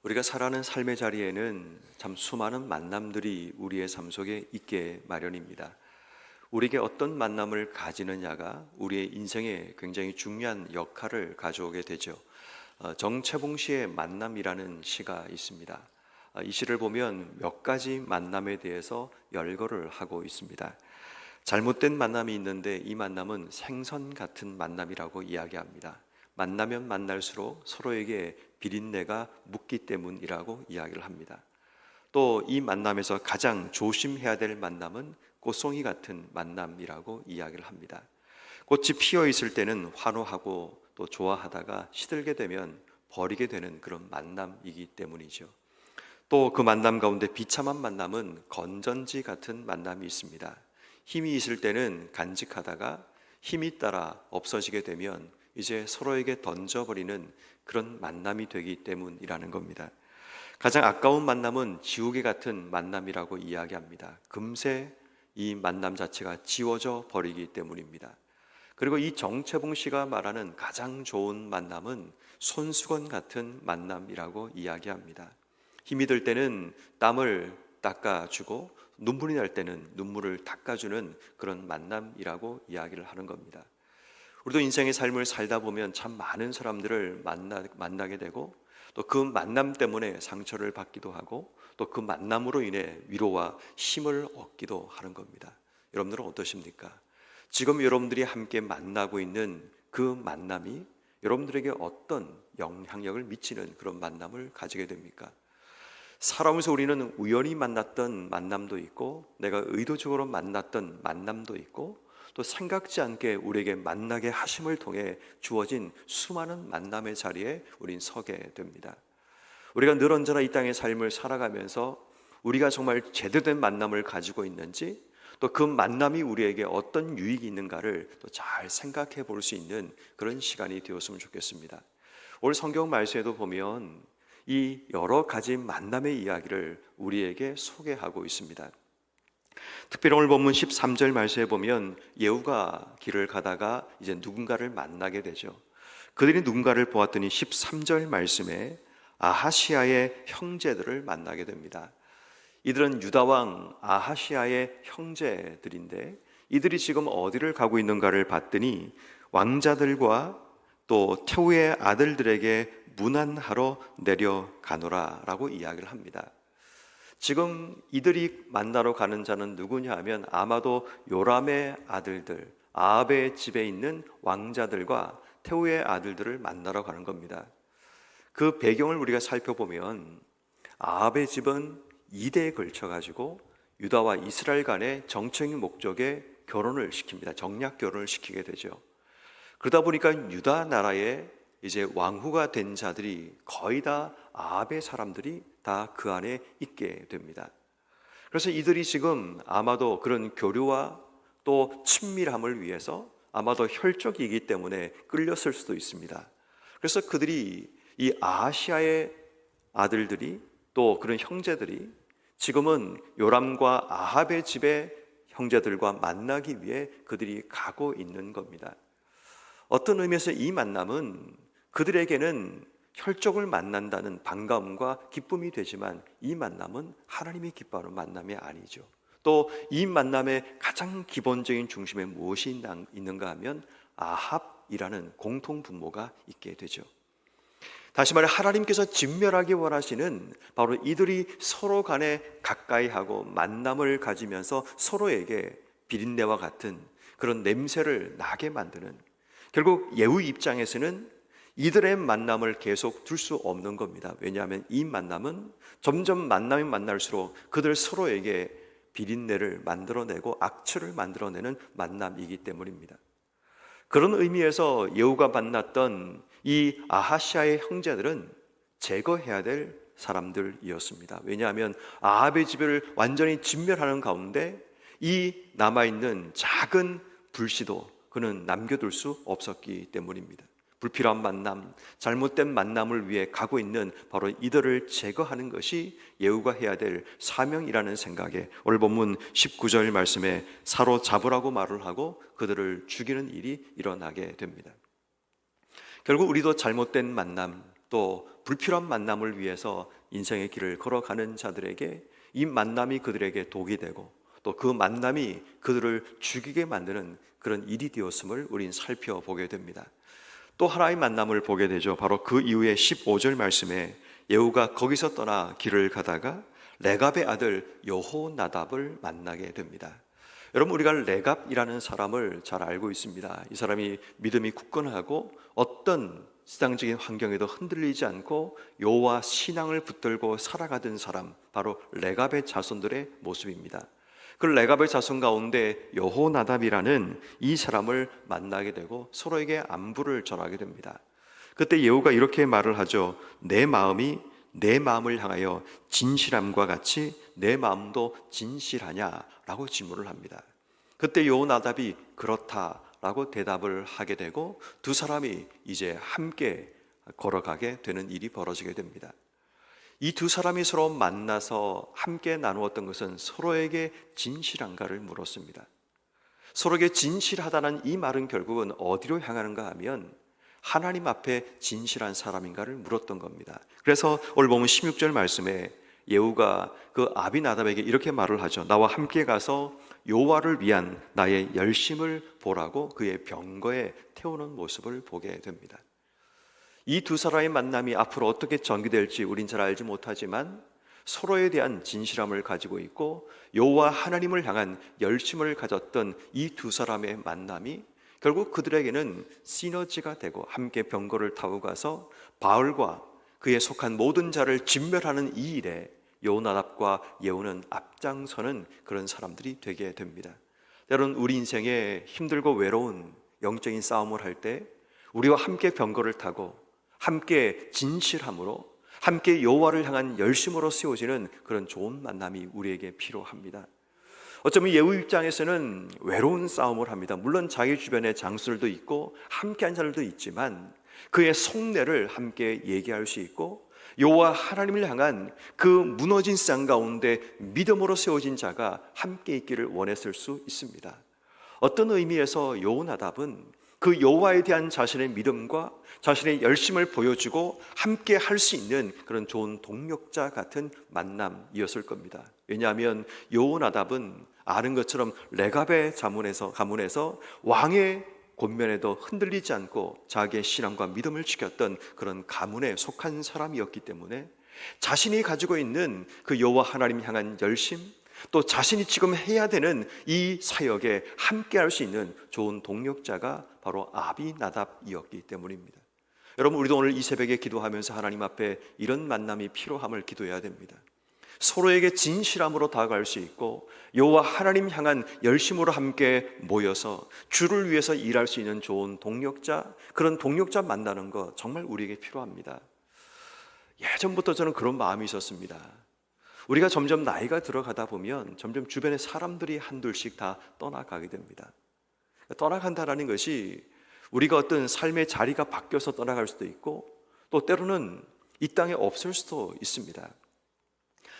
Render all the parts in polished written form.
우리가 살아가는 삶의 자리에는 참 수많은 만남들이 우리의 삶 속에 있게 마련입니다. 우리에게 어떤 만남을 가지느냐가 우리의 인생에 굉장히 중요한 역할을 가져오게 되죠. 정채봉 시의 만남이라는 시가 있습니다. 이 시를 보면 몇 가지 만남에 대해서 열거를 하고 있습니다. 잘못된 만남이 있는데 이 만남은 생선 같은 만남이라고 이야기합니다. 만나면 만날수록 서로에게 비린내가 묻기 때문이라고 이야기를 합니다. 또 이 만남에서 가장 조심해야 될 만남은 꽃송이 같은 만남이라고 이야기를 합니다. 꽃이 피어 있을 때는 환호하고 또 좋아하다가 시들게 되면 버리게 되는 그런 만남이기 때문이죠. 또 그 만남 가운데 비참한 만남은 건전지 같은 만남이 있습니다. 힘이 있을 때는 간직하다가 힘이 따라 없어지게 되면 이제 서로에게 던져버리는 그런 만남이 되기 때문이라는 겁니다. 가장 아까운 만남은 지우개 같은 만남이라고 이야기합니다. 금세 이 만남 자체가 지워져 버리기 때문입니다. 그리고 이 정채봉 씨가 말하는 가장 좋은 만남은 손수건 같은 만남이라고 이야기합니다. 힘이 들 때는 땀을 닦아주고 눈물이 날 때는 눈물을 닦아주는 그런 만남이라고 이야기를 하는 겁니다. 우리도 인생의 삶을 살다 보면 참 많은 사람들을 만나게 되고 또 그 만남 때문에 상처를 받기도 하고 또 그 만남으로 인해 위로와 힘을 얻기도 하는 겁니다. 여러분들은 어떠십니까? 지금 여러분들이 함께 만나고 있는 그 만남이 여러분들에게 어떤 영향력을 미치는 그런 만남을 가지게 됩니까? 살아오면서 우리는 우연히 만났던 만남도 있고 내가 의도적으로 만났던 만남도 있고 또 생각지 않게 우리에게 만나게 하심을 통해 주어진 수많은 만남의 자리에 우린 서게 됩니다. 우리가 늘 언제나 이 땅의 삶을 살아가면서 우리가 정말 제대로 된 만남을 가지고 있는지 또 그 만남이 우리에게 어떤 유익이 있는가를 또 잘 생각해 볼 수 있는 그런 시간이 되었으면 좋겠습니다. 오늘 성경 말씀에도 보면 이 여러 가지 만남의 이야기를 우리에게 소개하고 있습니다. 특별히 오늘 본문 13절 말씀에 보면 예후가 길을 가다가 이제 누군가를 만나게 되죠. 그들이 누군가를 보았더니 13절 말씀에 아하시아의 형제들을 만나게 됩니다. 이들은 유다왕 아하시아의 형제들인데 이들이 지금 어디를 가고 있는가를 봤더니 왕자들과 또 태우의 아들들에게 문안하러 내려가노라 라고 이야기를 합니다. 지금 이들이 만나러 가는 자는 누구냐 하면 아마도 요람의 아들들, 아합의 집에 있는 왕자들과 태우의 아들들을 만나러 가는 겁니다. 그 배경을 우리가 살펴보면 아합의 집은 2대에 걸쳐가지고 유다와 이스라엘 간의 정치적인 목적에 결혼을 시킵니다. 정략 결혼을 시키게 되죠. 그러다 보니까 유다 나라에 이제 왕후가 된 자들이 거의 다 아합의 사람들이 다 그 안에 있게 됩니다. 그래서 이들이 지금 아마도 그런 교류와 또 친밀함을 위해서 아마도 혈족이기 때문에 끌렸을 수도 있습니다. 그래서 그들이 이 아하시아의 아들들이 또 그런 형제들이 지금은 요람과 아합의 집의 형제들과 만나기 위해 그들이 가고 있는 겁니다. 어떤 의미에서 이 만남은 그들에게는 혈족을 만난다는 반가움과 기쁨이 되지만 이 만남은 하나님이 기뻐하는 만남이 아니죠. 또 이 만남의 가장 기본적인 중심에 무엇이 있는가 하면 아합이라는 공통 분모가 있게 되죠. 다시 말해 하나님께서 진멸하기 원하시는 바로 이들이 서로 간에 가까이하고 만남을 가지면서 서로에게 비린내와 같은 그런 냄새를 나게 만드는, 결국 예후 입장에서는 이들의 만남을 계속 둘 수 없는 겁니다. 왜냐하면 이 만남은 점점 만남이 만날수록 그들 서로에게 비린내를 만들어내고 악취를 만들어내는 만남이기 때문입니다. 그런 의미에서 예후가 만났던 이 아하시아의 형제들은 제거해야 될 사람들이었습니다. 왜냐하면 아합의 집을 완전히 진멸하는 가운데 이 남아있는 작은 불씨도 그는 남겨둘 수 없었기 때문입니다. 불필요한 만남, 잘못된 만남을 위해 가고 있는 바로 이들을 제거하는 것이 예후가 해야 될 사명이라는 생각에 오늘 본문 19절 말씀에 사로잡으라고 말을 하고 그들을 죽이는 일이 일어나게 됩니다. 결국 우리도 잘못된 만남, 또 불필요한 만남을 위해서 인생의 길을 걸어가는 자들에게 이 만남이 그들에게 독이 되고 또 그 만남이 그들을 죽이게 만드는 그런 일이 되었음을 우린 살펴보게 됩니다. 또 하나의 만남을 보게 되죠. 바로 그 이후에 15절 말씀에 예후가 거기서 떠나 길을 가다가 레갑의 아들 여호나답을 만나게 됩니다. 여러분, 우리가 레갑이라는 사람을 잘 알고 있습니다. 이 사람이 믿음이 굳건하고 어떤 세상적인 환경에도 흔들리지 않고 여호와 신앙을 붙들고 살아가던 사람, 바로 레갑의 자손들의 모습입니다. 그 레갑의 자손 가운데 여호나답이라는 이 사람을 만나게 되고 서로에게 안부를 전하게 됩니다. 그때 예후가 이렇게 말을 하죠. 내 마음이 내 마음을 향하여 진실함과 같이 내 마음도 진실하냐라고 질문을 합니다. 그때 여호나답이 그렇다라고 대답을 하게 되고 두 사람이 이제 함께 걸어가게 되는 일이 벌어지게 됩니다. 이 두 사람이 서로 만나서 함께 나누었던 것은 서로에게 진실한가를 물었습니다. 서로에게 진실하다는 이 말은 결국은 어디로 향하는가 하면 하나님 앞에 진실한 사람인가를 물었던 겁니다. 그래서 오늘 보면 16절 말씀에 예후가 그 아비나답에게 이렇게 말을 하죠. 나와 함께 가서 여호와를 위한 나의 열심을 보라고 그의 병거에 태우는 모습을 보게 됩니다. 이 두 사람의 만남이 앞으로 어떻게 전개될지 우린 잘 알지 못하지만 서로에 대한 진실함을 가지고 있고 여호와 하나님을 향한 열심을 가졌던 이 두 사람의 만남이 결국 그들에게는 시너지가 되고 함께 병거를 타고 가서 바울과 그에 속한 모든 자를 진멸하는 이 일에 여호나답과 예후는 앞장서는 그런 사람들이 되게 됩니다. 때로는 우리 인생에 힘들고 외로운 영적인 싸움을 할 때 우리와 함께 병거를 타고 함께 진실함으로 함께 여호와를 향한 열심으로 세워지는 그런 좋은 만남이 우리에게 필요합니다. 어쩌면 예후 입장에서는 외로운 싸움을 합니다. 물론 자기 주변에 장수들도 있고 함께한 자들도 있지만 그의 속내를 함께 얘기할 수 있고 여호와 하나님을 향한 그 무너진 쌍 가운데 믿음으로 세워진 자가 함께 있기를 원했을 수 있습니다. 어떤 의미에서 여호나답은 그 여호와에 대한 자신의 믿음과 자신의 열심을 보여주고 함께 할 수 있는 그런 좋은 동력자 같은 만남이었을 겁니다. 왜냐하면 여호나답은 아는 것처럼 레갑의 가문에서 왕의 권면에도 흔들리지 않고 자기의 신앙과 믿음을 지켰던 그런 가문에 속한 사람이었기 때문에 자신이 가지고 있는 그 여호와 하나님 향한 열심, 또 자신이 지금 해야 되는 이 사역에 함께 할 수 있는 좋은 동력자가 바로 아비나답이었기 때문입니다. 여러분, 우리도 오늘 이 새벽에 기도하면서 하나님 앞에 이런 만남이 필요함을 기도해야 됩니다. 서로에게 진실함으로 다가갈 수 있고 여호와 하나님 향한 열심으로 함께 모여서 주를 위해서 일할 수 있는 좋은 동력자, 그런 동력자 만나는 거 정말 우리에게 필요합니다. 예전부터 저는 그런 마음이 있었습니다. 우리가 점점 나이가 들어가다 보면 점점 주변의 사람들이 한둘씩 다 떠나가게 됩니다. 떠나간다라는 것이 우리가 어떤 삶의 자리가 바뀌어서 떠나갈 수도 있고 또 때로는 이 땅에 없을 수도 있습니다.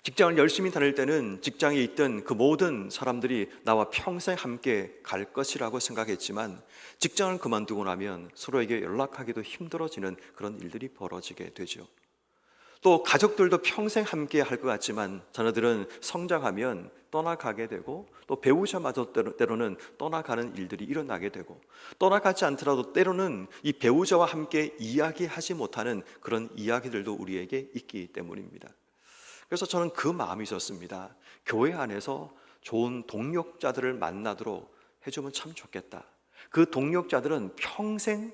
직장을 열심히 다닐 때는 직장에 있던 그 모든 사람들이 나와 평생 함께 갈 것이라고 생각했지만 직장을 그만두고 나면 서로에게 연락하기도 힘들어지는 그런 일들이 벌어지게 되죠. 또 가족들도 평생 함께 할 것 같지만 자녀들은 성장하면 떠나가게 되고 또 배우자마저 때로는 떠나가는 일들이 일어나게 되고 떠나가지 않더라도 때로는 이 배우자와 함께 이야기하지 못하는 그런 이야기들도 우리에게 있기 때문입니다. 그래서 저는 그 마음이 있었습니다. 교회 안에서 좋은 동력자들을 만나도록 해주면 참 좋겠다. 그 동력자들은 평생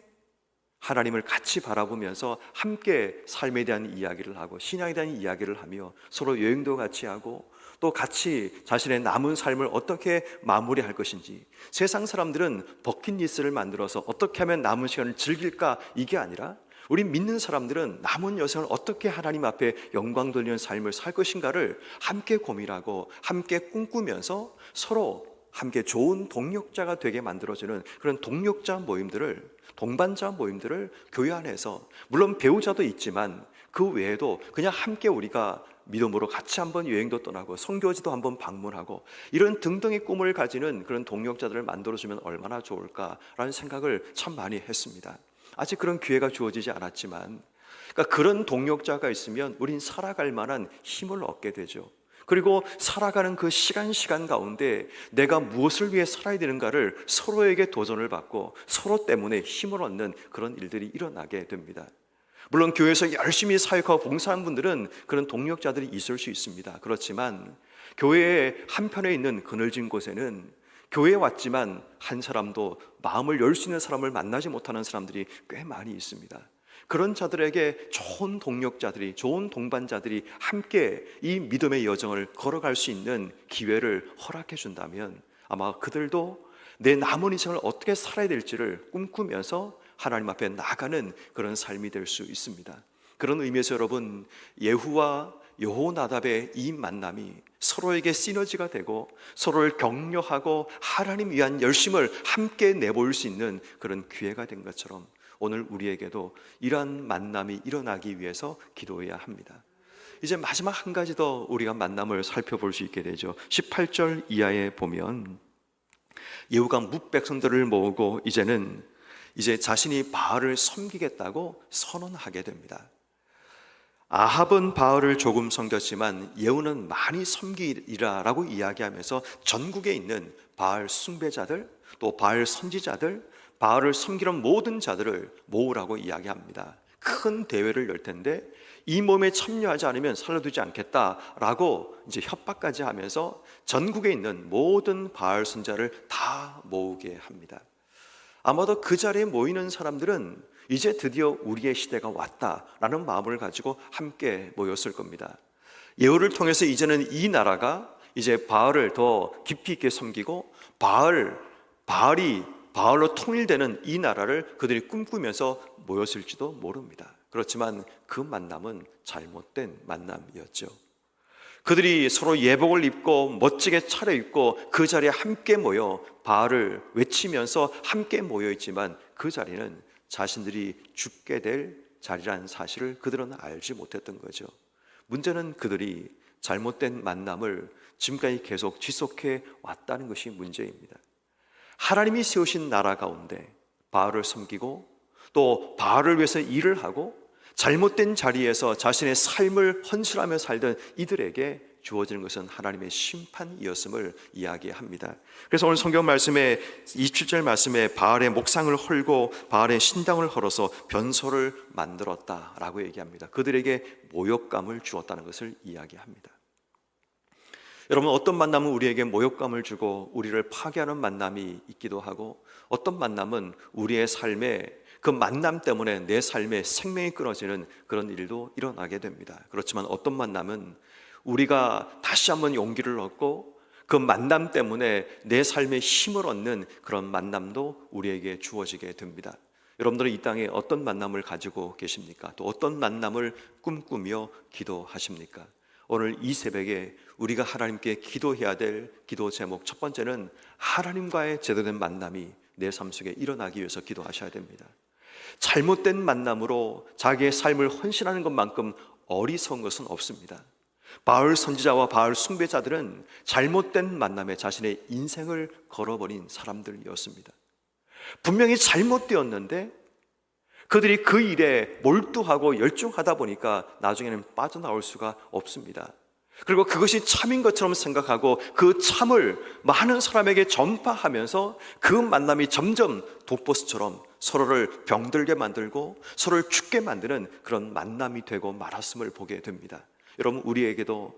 하나님을 같이 바라보면서 함께 삶에 대한 이야기를 하고 신앙에 대한 이야기를 하며 서로 여행도 같이 하고 또 같이 자신의 남은 삶을 어떻게 마무리할 것인지, 세상 사람들은 버킷리스트를 만들어서 어떻게 하면 남은 시간을 즐길까 이게 아니라 우리 믿는 사람들은 남은 여생을 어떻게 하나님 앞에 영광 돌리는 삶을 살 것인가를 함께 고민하고 함께 꿈꾸면서 서로 함께 좋은 동력자가 되게 만들어주는 그런 동력자 모임들을, 동반자 모임들을 교회 안에서, 물론 배우자도 있지만 그 외에도 그냥 함께 우리가 믿음으로 같이 한번 여행도 떠나고 선교지도 한번 방문하고 이런 등등의 꿈을 가지는 그런 동력자들을 만들어주면 얼마나 좋을까라는 생각을 참 많이 했습니다. 아직 그런 기회가 주어지지 않았지만 그러니까 그런 동력자가 있으면 우린 살아갈 만한 힘을 얻게 되죠. 그리고 살아가는 그 시간 가운데 내가 무엇을 위해 살아야 되는가를 서로에게 도전을 받고 서로 때문에 힘을 얻는 그런 일들이 일어나게 됩니다. 물론 교회에서 열심히 사역하고 봉사하는 분들은 그런 동력자들이 있을 수 있습니다. 그렇지만 교회의 한편에 있는 그늘진 곳에는 교회에 왔지만 한 사람도 마음을 열 수 있는 사람을 만나지 못하는 사람들이 꽤 많이 있습니다. 그런 자들에게 좋은 동력자들이, 좋은 동반자들이 함께 이 믿음의 여정을 걸어갈 수 있는 기회를 허락해 준다면 아마 그들도 내 남은 인생을 어떻게 살아야 될지를 꿈꾸면서 하나님 앞에 나가는 그런 삶이 될 수 있습니다. 그런 의미에서 여러분, 예후와 여호나답의 이 만남이 서로에게 시너지가 되고 서로를 격려하고 하나님 위한 열심을 함께 내보일 수 있는 그런 기회가 된 것처럼 오늘 우리에게도 이러한 만남이 일어나기 위해서 기도해야 합니다. 이제 마지막 한 가지 더 우리가 만남을 살펴볼 수 있게 되죠. 18절 이하에 보면 예후가 뭇백성들을 모으고 이제 자신이 바알을 섬기겠다고 선언하게 됩니다. 아합은 바알을 조금 섬겼지만 예후는 많이 섬기리라라고 이야기하면서 전국에 있는 바알 숭배자들, 또 바알 선지자들, 바알을 섬기는 모든 자들을 모으라고 이야기합니다. 큰 대회를 열 텐데 이 몸에 참여하지 않으면 살려두지 않겠다라고 이제 협박까지 하면서 전국에 있는 모든 바알 선자를 다 모으게 합니다. 아마도 그 자리에 모이는 사람들은 이제 드디어 우리의 시대가 왔다라는 마음을 가지고 함께 모였을 겁니다. 예후를 통해서 이제는 이 나라가 이제 바알을 더 깊이 있게 섬기고 바알이 바알로 통일되는 이 나라를 그들이 꿈꾸면서 모였을지도 모릅니다. 그렇지만 그 만남은 잘못된 만남이었죠. 그들이 서로 예복을 입고 멋지게 차려입고 그 자리에 함께 모여 바알을 외치면서 함께 모여 있지만 그 자리는 자신들이 죽게 될 자리라는 사실을 그들은 알지 못했던 거죠. 문제는 그들이 잘못된 만남을 지금까지 계속 지속해 왔다는 것이 문제입니다. 하나님이 세우신 나라 가운데 바알을 섬기고 또 바알을 위해서 일을 하고 잘못된 자리에서 자신의 삶을 헌신하며 살던 이들에게 주어지는 것은 하나님의 심판이었음을 이야기합니다. 그래서 오늘 성경 말씀에 27절 말씀에 바알의 목상을 헐고 바알의 신당을 헐어서 변소를 만들었다라고 얘기합니다. 그들에게 모욕감을 주었다는 것을 이야기합니다. 여러분, 어떤 만남은 우리에게 모욕감을 주고 우리를 파괴하는 만남이 있기도 하고 어떤 만남은 우리의 삶에 그 만남 때문에 내 삶의 생명이 끊어지는 그런 일도 일어나게 됩니다. 그렇지만 어떤 만남은 우리가 다시 한번 용기를 얻고 그 만남 때문에 내 삶에 힘을 얻는 그런 만남도 우리에게 주어지게 됩니다. 여러분들은 이 땅에 어떤 만남을 가지고 계십니까? 또 어떤 만남을 꿈꾸며 기도하십니까? 오늘 이 새벽에 우리가 하나님께 기도해야 될 기도 제목 첫 번째는 하나님과의 제대로 된 만남이 내 삶 속에 일어나기 위해서 기도하셔야 됩니다. 잘못된 만남으로 자기의 삶을 헌신하는 것만큼 어리석은 것은 없습니다. 바알 선지자와 바알 숭배자들은 잘못된 만남에 자신의 인생을 걸어버린 사람들이었습니다. 분명히 잘못되었는데 그들이 그 일에 몰두하고 열중하다 보니까 나중에는 빠져나올 수가 없습니다. 그리고 그것이 참인 것처럼 생각하고 그 참을 많은 사람에게 전파하면서 그 만남이 점점 독버스처럼 서로를 병들게 만들고 서로를 죽게 만드는 그런 만남이 되고 말았음을 보게 됩니다. 여러분, 우리에게도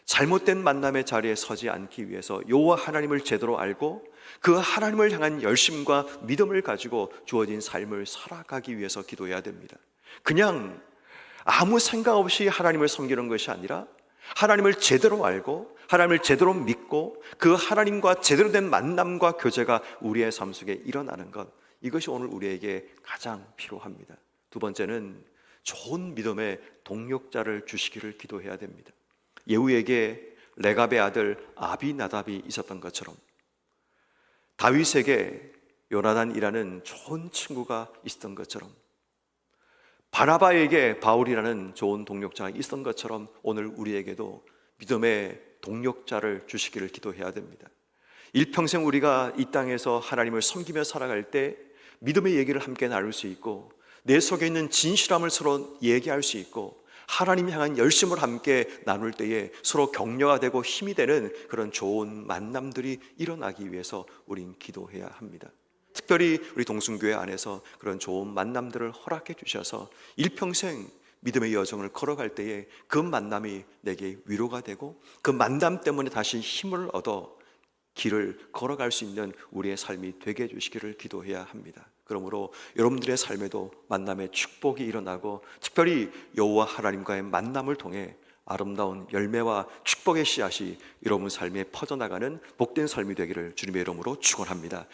잘못된 만남의 자리에 서지 않기 위해서 여호와 하나님을 제대로 알고 그 하나님을 향한 열심과 믿음을 가지고 주어진 삶을 살아가기 위해서 기도해야 됩니다. 그냥 아무 생각 없이 하나님을 섬기는 것이 아니라 하나님을 제대로 알고 하나님을 제대로 믿고 그 하나님과 제대로 된 만남과 교제가 우리의 삶 속에 일어나는 것, 이것이 오늘 우리에게 가장 필요합니다. 두 번째는 좋은 믿음의 동력자를 주시기를 기도해야 됩니다. 예후에게 레갑의 아들 아비나답이 있었던 것처럼 다윗에게 요나단이라는 좋은 친구가 있었던 것처럼 바나바에게 바울이라는 좋은 동력자가 있었던 것처럼 오늘 우리에게도 믿음의 동력자를 주시기를 기도해야 됩니다. 일평생 우리가 이 땅에서 하나님을 섬기며 살아갈 때 믿음의 얘기를 함께 나눌 수 있고 내 속에 있는 진실함을 서로 얘기할 수 있고 하나님 향한 열심을 함께 나눌 때에 서로 격려가 되고 힘이 되는 그런 좋은 만남들이 일어나기 위해서 우린 기도해야 합니다. 특별히 우리 동순교회 안에서 그런 좋은 만남들을 허락해 주셔서 일평생 믿음의 여정을 걸어갈 때에 그 만남이 내게 위로가 되고 그 만남 때문에 다시 힘을 얻어 길을 걸어갈 수 있는 우리의 삶이 되게 해주시기를 기도해야 합니다. 그러므로 여러분들의 삶에도 만남의 축복이 일어나고 특별히 여호와 하나님과의 만남을 통해 아름다운 열매와 축복의 씨앗이 여러분 삶에 퍼져나가는 복된 삶이 되기를 주님의 이름으로 축원합니다.